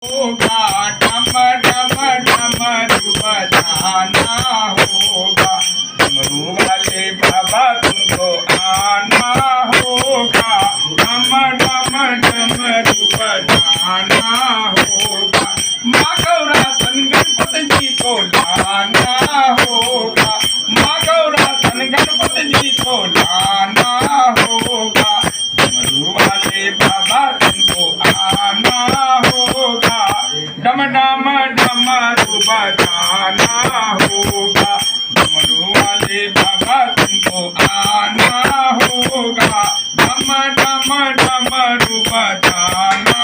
होगा, डम डम डमरू बजाना होगा, डमरू वाले बाबा तुमको आना होगा, डम डम डमरू बजाना होगा, माँ गौरा सन गणपति जी को लाना होगा, माँ गौरा सन गणपति जी को लाना होगा, डमरू वाले बाबा तुमको आना होगा, डम डम डमरू बजाना होगा, डमरू वाले बाबा तुमको आना होगा, डम डम डमरू बजाना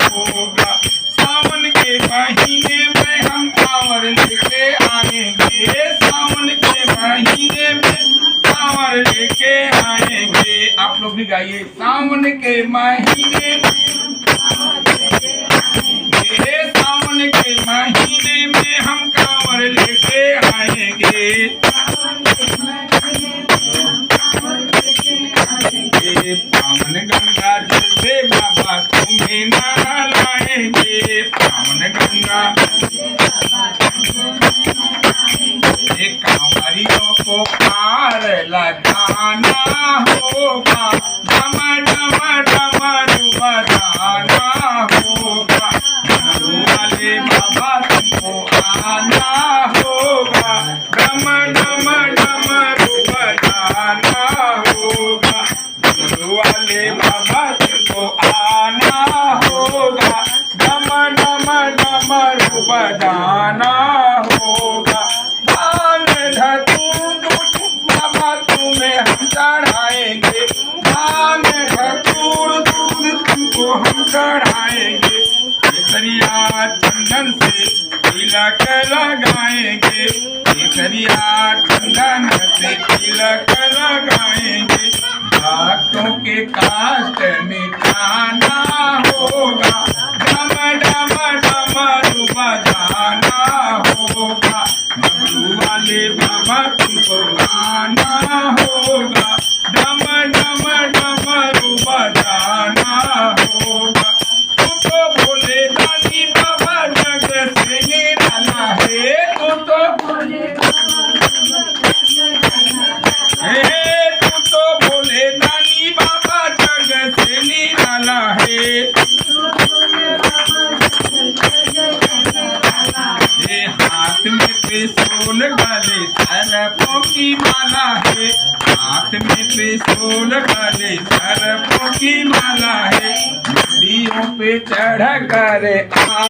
होगा। सावन के महीने में हम कांवर लेके आएंगे, सावन के महीने में कांवर लेके आएंगे। आप लोग भी गाइए, सावन के महीने में सावन के महीने में हम कांवर लेके आएंगे, पावन गंगा जल से बाबा तुम्हें नहलाएंगे, पावन गंगा कांवरियों को पार लगाना होगा, डम डम डमरू बजाना होगा, डमरू वाले बाबा तुमको आना होगा, डम डम डमरू बजाना होगा, डमरू वाले बाबा तुमको आना होगा, डम डम डमरू बजाना होगा। बाबा तुम्हें हम चढ़ाएंगे, भांग धतूर दूध तुमको हम चढ़ाएंगे, केसरिया चंदन से तिलक लगाएंगे, केसरिया चंदन से तिलक लगाएंगे, भक्तों के कष्ट मिटाना होगा, डम डम डमरू बजाना होगा, डमरू वाले बाबा तुमको आना होगा, डम डम डमरू बजाना होगा। तू तो भोले दानी बाबा जग से निराला है, तू तो भोले दानी बाबा जग से निराला है, ये हाथ में त्रिशूल गले सर्पों की माला है, हाथ में त्रिशूल गले सर्पों की माला है, नदियों पे चढ़ कर